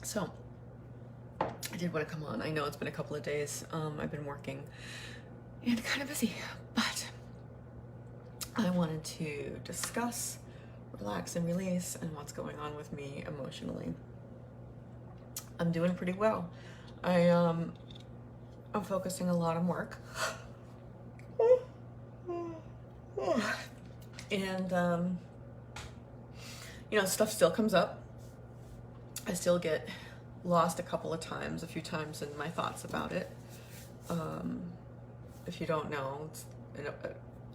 So I did want to come on. I know it's been a couple of days. I've been working and kind of busy, but I wanted to discuss, relax, and release and what's going on with me emotionally. I'm doing pretty well. I'm focusing a lot on work. And stuff still comes up. I still get lost a few times in my thoughts about it. If you don't know, it's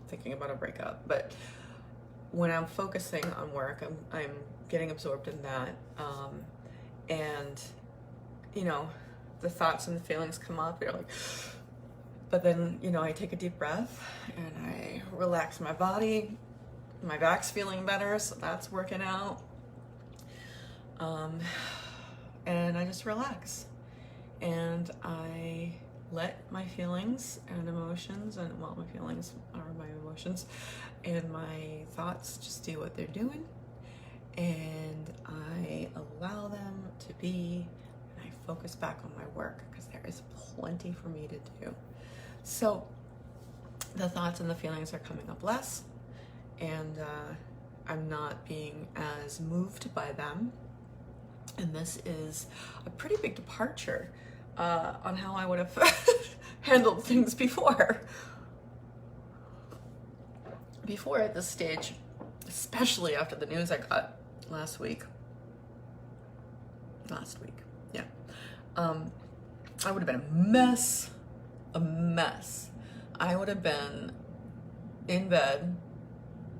thinking about a breakup. But when I'm focusing on work, I'm getting absorbed in that. And the thoughts and the feelings come up. You're like, but then I take a deep breath and I relax my body. My back's feeling better, so that's working out. And I just relax, and I let my feelings and emotions, and my feelings are my emotions, and my thoughts just do what they're doing, and I allow them to be, and I focus back on my work because there is plenty for me to do. So the thoughts and the feelings are coming up less, and I'm not being as moved by them. And this is a pretty big departure on how I would have handled things before. Before at this stage, especially after the news I got last week, yeah, I would have been a mess. I would have been in bed,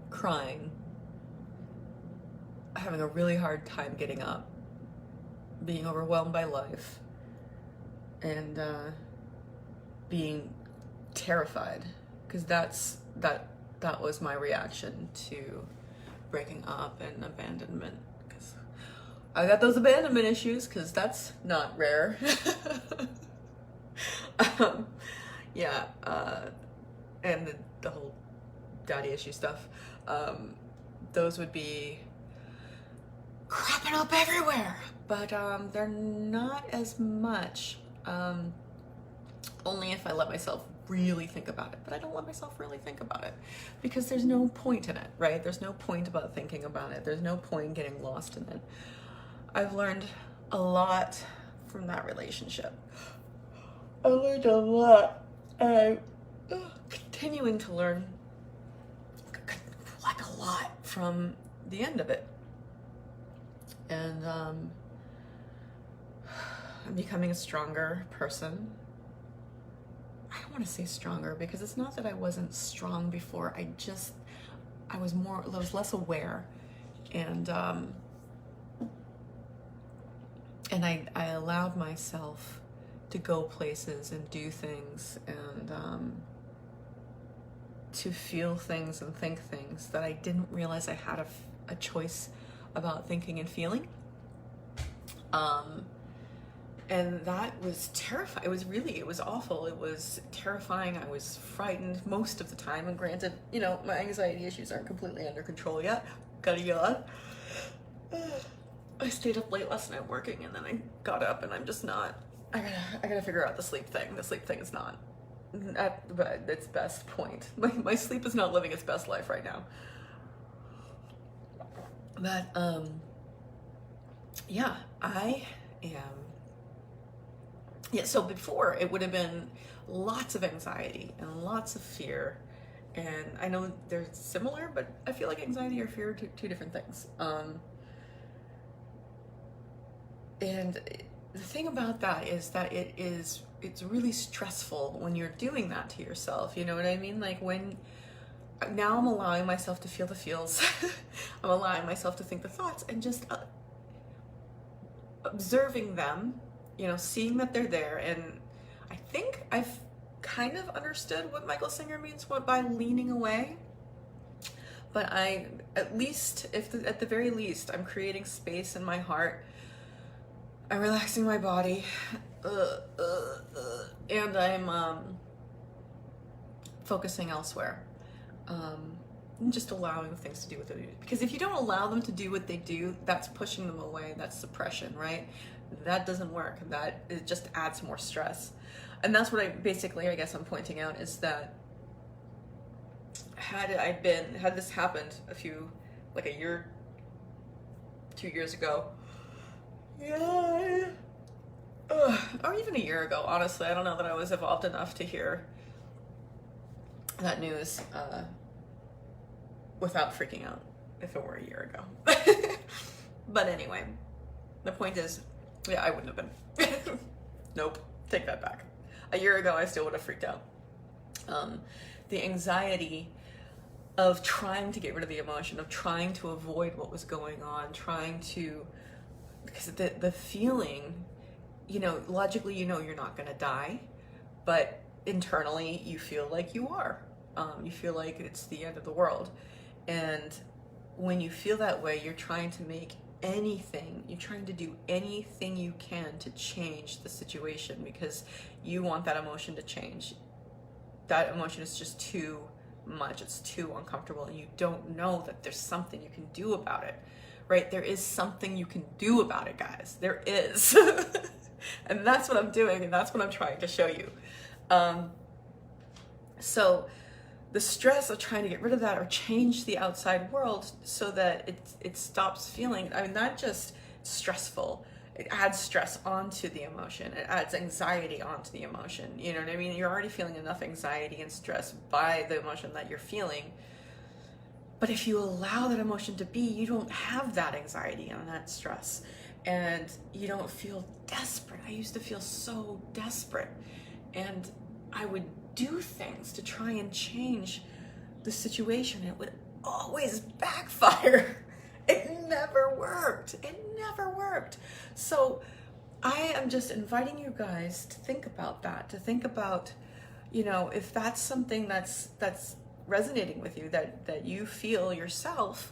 crying, having a really hard time getting up, being overwhelmed by life, and being terrified, because that was my reaction to breaking up and abandonment, because I got those abandonment issues, because that's not rare. Yeah, and the whole daddy issue stuff, those would be cropping up everywhere, but they're not as much, only if I let myself really think about it. But I don't let myself really think about it because there's no point in it, right? There's no point about thinking about it. There's no point in getting lost in it. I've learned a lot from that relationship. I learned a lot, and I'm continuing to learn like a lot from the end of it. And I'm becoming a stronger person. I don't want to say stronger because it's not that I wasn't strong before. I was less aware, and I allowed myself to go places and do things, and to feel things and think things that I didn't realize I had a choice about thinking and feeling. And that was terrifying. It was awful. It was terrifying. I was frightened most of the time. And granted, my anxiety issues aren't completely under control yet. Gotta yawn. I stayed up late last night working, and then I got up, and I'm just not. I gotta figure out the sleep thing. The sleep thing is not at its best point. My sleep is not living its best life right now. But yeah, I am. Yeah, so before it would have been lots of anxiety and lots of fear, and I know they're similar, but I feel like anxiety or fear are two different things. And the thing about that is that it's really stressful when you're doing that to yourself. You know what I mean? Like now I'm allowing myself to feel the feels. I'm allowing myself to think the thoughts, and just observing them, seeing that they're there. And I think I've kind of understood what Michael Singer means by leaning away. But at the very least, I'm creating space in my heart. I'm relaxing my body, and I'm focusing elsewhere. and just allowing things to do what they do. Because if you don't allow them to do what they do, that's pushing them away. That's suppression, right? That doesn't work. It just adds more stress. And that's what I guess I'm pointing out, is that had this happened like a year, 2 years ago, yeah, or even a year ago, honestly, I don't know that I was evolved enough to hear that news without freaking out if it were a year ago. But anyway, the point is, yeah, I wouldn't have been. Nope, take that back. A year ago, I still would have freaked out. The anxiety of trying to get rid of the emotion, of trying to avoid what was going on, because the feeling, logically, you're not going to die, but internally you feel like you are. You feel like it's the end of the world. And when you feel that way, you're trying to do anything you can to change the situation, because you want that emotion to change. That emotion is just too much. It's too uncomfortable, and you don't know that there's something you can do about it, right? There is something you can do about it, guys. There is. And that's what I'm doing, and that's what I'm trying to show you. So the stress of trying to get rid of that or change the outside world so that it stops feeling, not just stressful, it adds stress onto the emotion. It adds anxiety onto the emotion. You know what I mean? You're already feeling enough anxiety and stress by the emotion that you're feeling. But if you allow that emotion to be, you don't have that anxiety and that stress. And you don't feel desperate. I used to feel so desperate. And I would do things to try and change the situation. It would always backfire. It never worked. So I am just inviting you guys to think about that, to think about, if that's something that's resonating with you, that you feel yourself,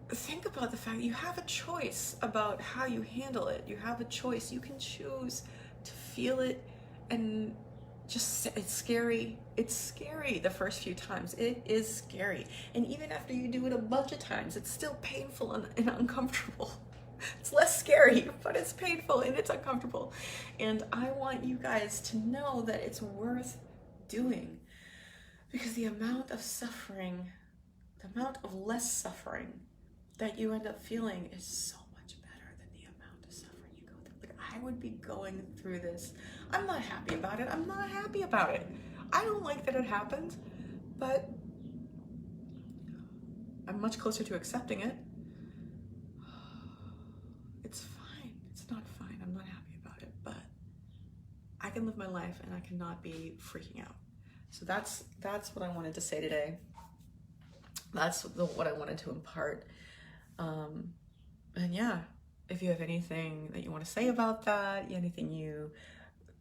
think about the fact that you have a choice about how you handle it. You have a choice. You can choose to feel it, and it's scary. It's scary the first few times. It is scary. And even after you do it a bunch of times, it's still painful and uncomfortable. It's less scary, but it's painful and it's uncomfortable. And I want you guys to know that it's worth doing, because the amount of suffering, the amount of less suffering that you end up feeling is so much better than the amount of suffering you go through. Like, I would be going through this. I'm not happy about it. I don't like that it happened, but I'm much closer to accepting it. It's fine. It's not fine. I'm not happy about it, but I can live my life and I cannot be freaking out. So that's what I wanted to say today. That's what I wanted to impart. And yeah, if you have anything that you want to say about that, anything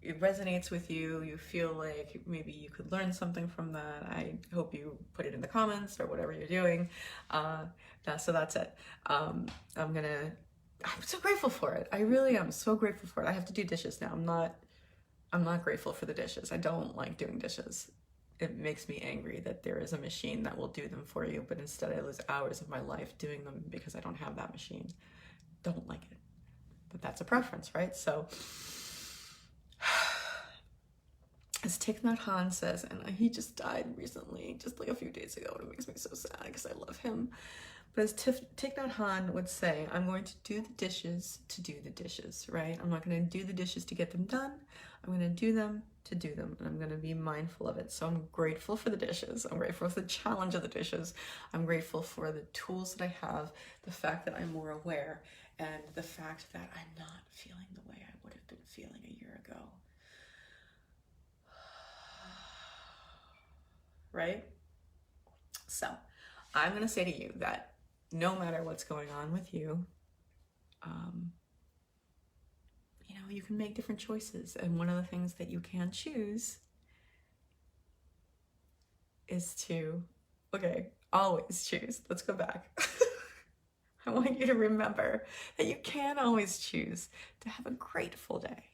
it resonates with you, you feel like maybe you could learn something from that, I hope you put it in the comments or whatever you're doing. So that's it. I'm so grateful for it. I really am so grateful for it. I have to do dishes now. I'm not grateful for the dishes. I don't like doing dishes. It makes me angry that there is a machine that will do them for you, but instead I lose hours of my life doing them because I don't have that machine. Don't like it. But that's a preference, right? So, as Thich Nhat Hanh says, and he just died recently, just like a few days ago, and it makes me so sad because I love him. But as Thich Nhat Hanh would say, I'm going to do the dishes to do the dishes, right? I'm not going to do the dishes to get them done. I'm going to do them to do them, and I'm going to be mindful of it. So I'm grateful for the dishes. I'm grateful for the challenge of the dishes. I'm grateful for the tools that I have, the fact that I'm more aware, and the fact that I'm not feeling the way I would have been feeling a year ago. Right? So I'm going to say to you that no matter what's going on with you, you can make different choices. And one of the things that you can choose is to, always choose. Let's go back. I want you to remember that you can always choose to have a grateful day.